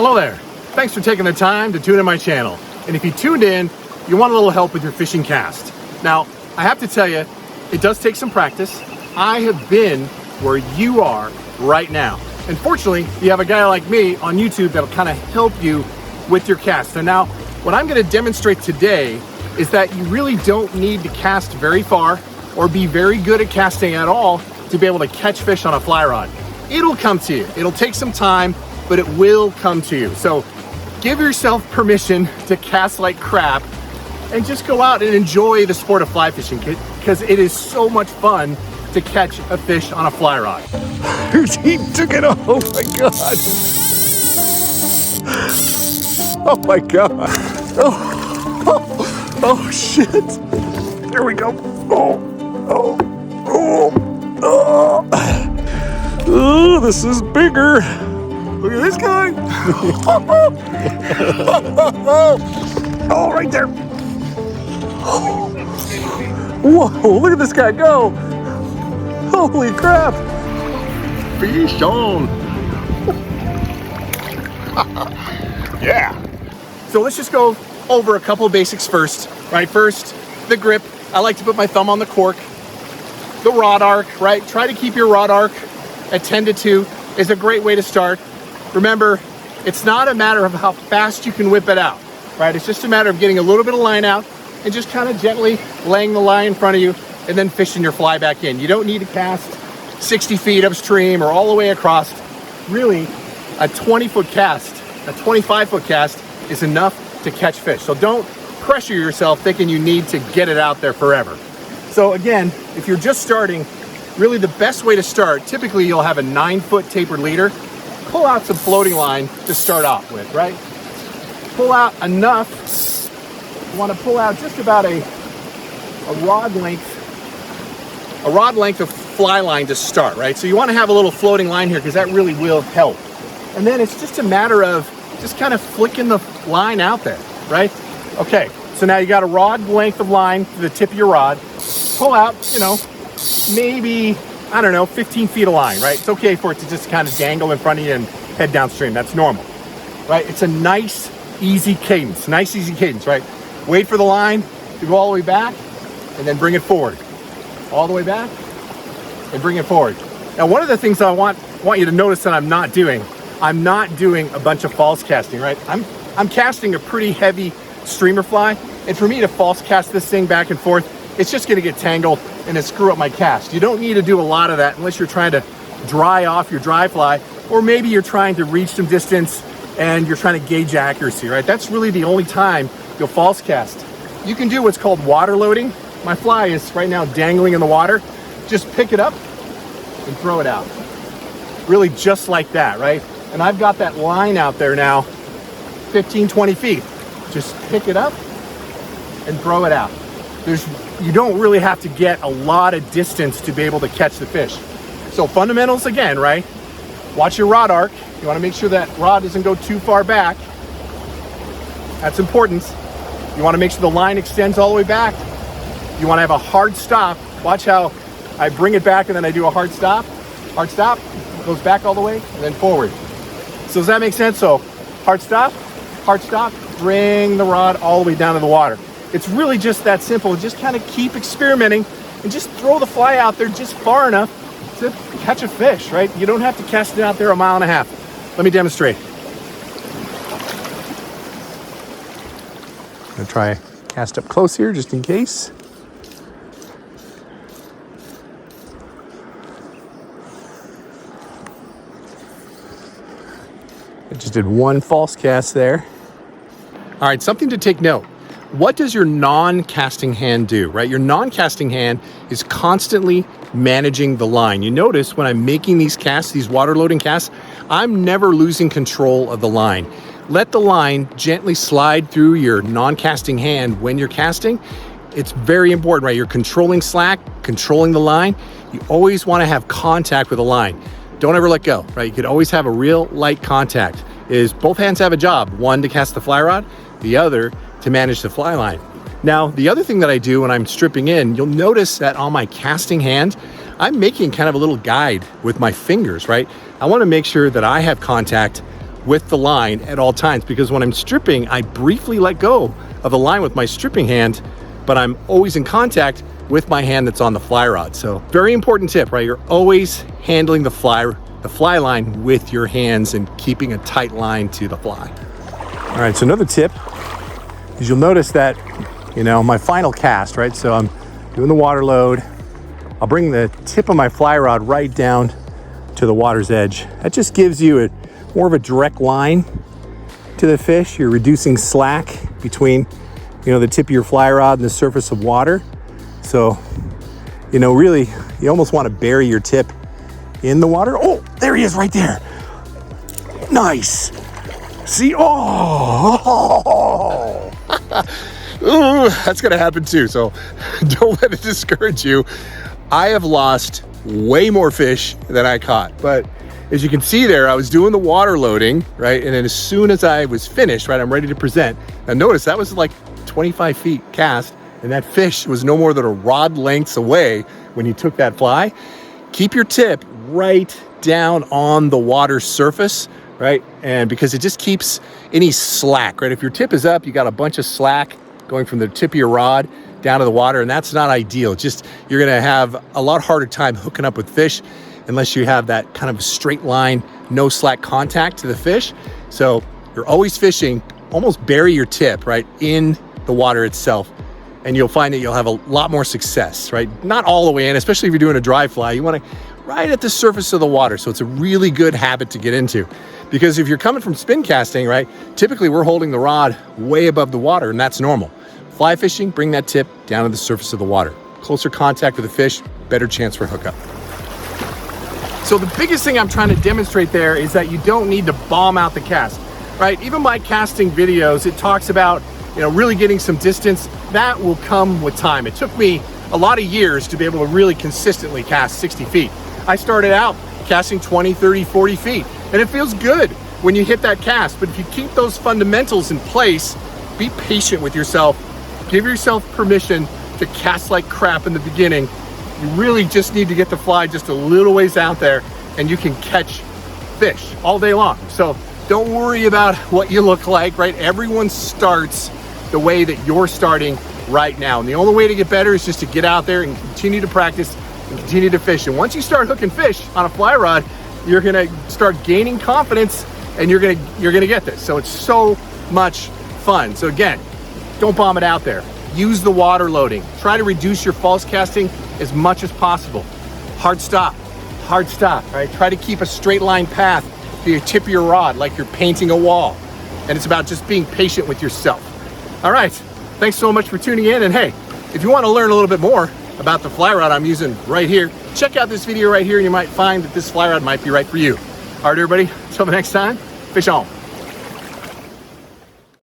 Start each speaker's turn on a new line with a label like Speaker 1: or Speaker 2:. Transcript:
Speaker 1: Hello there. Thanks for taking the time to tune in my channel. And if you tuned in, you want a little help with your fishing cast. Now, I have to tell you, it does take some practice. I have been where you are right now. And fortunately, you have a guy like me on YouTube that'll kind of help you with your cast. So now, what I'm gonna demonstrate today is that you really don't need to cast very far or be very good at casting at all to be able to catch fish on a fly rod. It'll come to you. It'll take some time, but it will come to you. So give yourself permission to cast like crap and just go out and enjoy the sport of fly fishing, because it is so much fun to catch a fish on a fly rod.
Speaker 2: He took it off. Oh my God. Oh my God. Oh shit. There we go. Oh, this is bigger.
Speaker 1: Look at this guy.
Speaker 2: Oh, right there. Whoa, look at this guy go. Holy crap.
Speaker 1: Fish on.
Speaker 2: Yeah.
Speaker 1: So let's just go over a couple of basics first, right? First, the grip. I like to put my thumb on the cork. The rod arc, right? Try to keep your rod arc at 10 to 2 is a great way to start. Remember, it's not a matter of how fast you can whip it out, right? It's just a matter of getting a little bit of line out and just kind of gently laying the line in front of you and then fishing your fly back in. You don't need to cast 60 feet upstream or all the way across. Really, a 20-foot cast, a 25-foot cast is enough to catch fish. So don't pressure yourself thinking you need to get it out there forever. So again, if you're just starting, really the best way to start, typically you'll have a 9-foot tapered leader. Pull out some floating line to start off with, right? Pull out enough. You want to pull out just about a rod length of fly line to start, right? So you want to have a little floating line here because that really will help. And then it's just a matter of just kind of flicking the line out there, right? Okay, so now you got a rod length of line to the tip of your rod. Pull out, maybe, I don't know, 15 feet of line, right? It's okay for it to just kind of dangle in front of you and head downstream. That's normal, right? It's a nice, easy cadence, right? Wait for the line to go all the way back and then bring it forward. All the way back and bring it forward. Now, one of the things I want you to notice that I'm not doing a bunch of false casting, right? I'm casting a pretty heavy streamer fly, and for me to false cast this thing back and forth, it's just gonna get tangled and it screw up my cast. You don't need to do a lot of that unless you're trying to dry off your dry fly, or maybe you're trying to reach some distance and you're trying to gauge accuracy, right? That's really the only time you'll false cast. You can do what's called water loading. My fly is right now dangling in the water. Just pick it up and throw it out. Really just like that, right? And I've got that line out there now, 15, 20 feet. Just pick it up and throw it out. You don't really have to get a lot of distance to be able to catch the fish. So fundamentals again, right? Watch your rod arc. You want to make sure that rod doesn't go too far back. That's important. You want to make sure the line extends all the way back. You want to have a hard stop. Watch how I bring it back and then I do a hard stop. Hard stop, goes back all the way and then forward. So does that make sense? So hard stop, bring the rod all the way down to the water. It's really just that simple. Just kind of keep experimenting and just throw the fly out there just far enough to catch a fish, right? You don't have to cast it out there 1.5 miles. Let me demonstrate. I'm gonna try cast up close here just in case. I just did one false cast there. All right, something to take note. What does your non-casting hand do, right? Your non-casting hand is constantly managing the line. You notice when I'm making these casts, these water loading casts, I'm never losing control of the line. Let the line gently slide through your non-casting hand when you're casting. It's very important, right? You're controlling slack, controlling the line. You always want to have contact with the line. Don't ever let go, right? You could always have a real light contact. Both hands have a job, one to cast the fly rod, the other to manage the fly line. Now, the other thing that I do when I'm stripping in, you'll notice that on my casting hand, I'm making kind of a little guide with my fingers, right? I want to make sure that I have contact with the line at all times, because when I'm stripping, I briefly let go of the line with my stripping hand, but I'm always in contact with my hand that's on the fly rod. So very important tip, right? You're always handling the fly line with your hands and keeping a tight line to the fly. All right, so another tip is you'll notice that, you know, my final cast, right? So I'm doing the water load. I'll bring the tip of my fly rod right down to the water's edge. That just gives you more of a direct line to the fish. You're reducing slack between, you know, the tip of your fly rod and the surface of water. So, you know, really, you almost want to bury your tip in the water. Oh, there he is right there. Nice. See, oh. Ooh, that's gonna happen too, so don't let it discourage you. I have lost way more fish than I caught, but as you can see there, I was doing the water loading, right? And then as soon as I was finished, right, I'm ready to present. Now notice that was like 25 feet cast, and that fish was no more than a rod lengths away when he took that fly. Keep your tip right down on the water surface, right? And because it just keeps any slack, right? If your tip is up, you got a bunch of slack going from the tip of your rod down to the water, and that's not ideal. Just, you're gonna have a lot harder time hooking up with fish unless you have that kind of straight line, no slack contact to the fish. So you're always fishing, almost bury your tip, right, in the water itself, and you'll find that you'll have a lot more success, right? Not all the way in, especially if you're doing a dry fly. You wanna right at the surface of the water. So it's a really good habit to get into, because if you're coming from spin casting, right, typically we're holding the rod way above the water, and that's normal. Fly fishing, bring that tip down to the surface of the water. Closer contact with the fish, better chance for hookup. So the biggest thing I'm trying to demonstrate there is that you don't need to bomb out the cast, right? Even my casting videos, it talks about, you know, really getting some distance. That will come with time. It took me a lot of years to be able to really consistently cast 60 feet. I started out casting 20, 30, 40 feet, and it feels good when you hit that cast. But if you keep those fundamentals in place, be patient with yourself, give yourself permission to cast like crap in the beginning. You really just need to get the fly just a little ways out there, and you can catch fish all day long. So don't worry about what you look like, right? Everyone starts the way that you're starting right now. And the only way to get better is just to get out there and continue to practice and continue to fish. And once you start hooking fish on a fly rod, you're gonna start gaining confidence, and you're gonna get this. So it's so much fun. So again, don't bomb it out there. Use the water loading. Try to reduce your false casting as much as possible. Hard stop, right? Try to keep a straight line path to your tip of your rod like you're painting a wall. And it's about just being patient with yourself. All right, thanks so much for tuning in. And hey, if you want to learn a little bit more about the fly rod I'm using right here, check out this video right here, and you might find that this fly rod might be right for you. All right, everybody, until the next time, fish on.